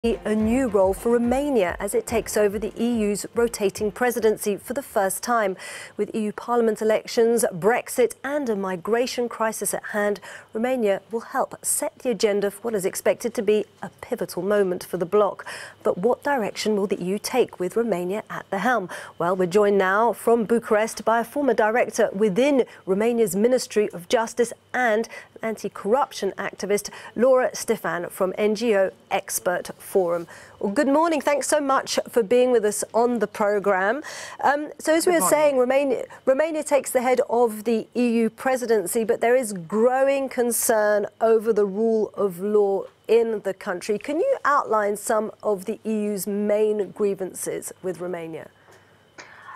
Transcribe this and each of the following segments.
A new role for Romania as it takes over the EU's rotating presidency for the first time. With EU Parliament elections, Brexit and a migration crisis at hand, Romania will help set the agenda for what is expected to be a pivotal moment for the bloc. But what direction will the EU take with Romania at the helm? Well, we're joined now from Bucharest by a former director within Romania's Ministry of Justice and anti-corruption activist Laura Stefan from NGO Expert Forum. Well, good morning. Thanks so much for being with us on the programme. So as we were saying, Romania takes the head of the EU presidency, but there is growing concern over the rule of law in the country. Can you outline some of the EU's main grievances with Romania?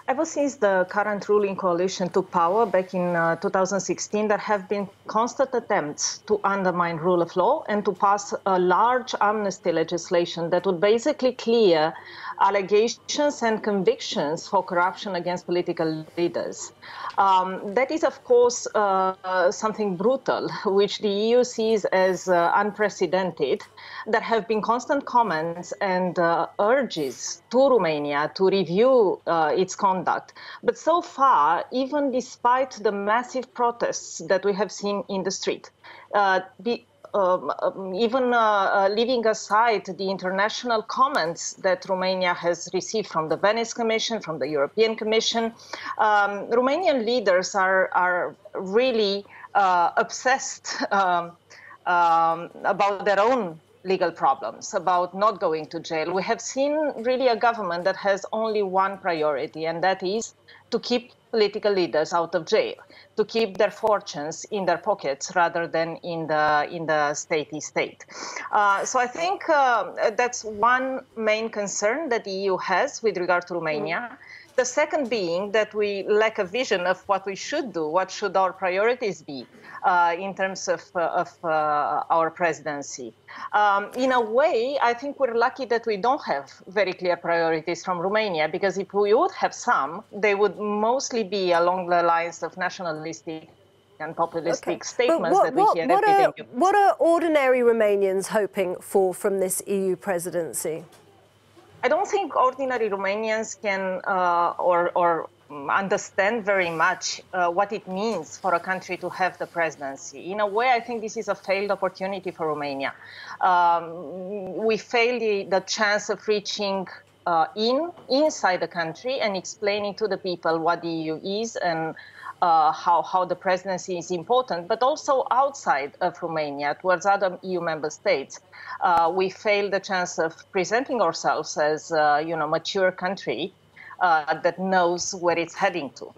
Ever since the current ruling coalition took power back in 2016, there have been constant attempts to undermine rule of law and to pass a large amnesty legislation that would basically clear allegations and convictions for corruption against political leaders. That is, of course, something brutal, which the EU sees as unprecedented. There have been constant comments and urges to Romania to review its conduct. But so far, even despite the massive protests that we have seen in the street, leaving aside the international comments that Romania has received from the Venice Commission, from the European Commission, Romanian leaders are really obsessed about their own legal problems, about not going to jail. We have seen really a government that has only one priority, and that is to keep political leaders out of jail, to keep their fortunes in their pockets rather than in the statey state. So I think that's one main concern that the EU has with regard to Romania. The second being that we lack a vision of what we should do, what should our priorities be in terms of our presidency. In a way, I think we're lucky that we don't have very clear priorities from Romania, because if we would have some, they would mostly be along the lines of nationalistic and populistic statements that we hear every day. What are ordinary Romanians hoping for from this EU presidency? I don't think ordinary Romanians can or understand very much what it means for a country to have the presidency. In a way, I think this is a failed opportunity for Romania. We failed the chance of reaching inside the country and explaining to the people what the EU is and how the presidency is important, but also outside of Romania, towards other EU member states. We failed the chance of presenting ourselves as a mature country that knows where it's heading to.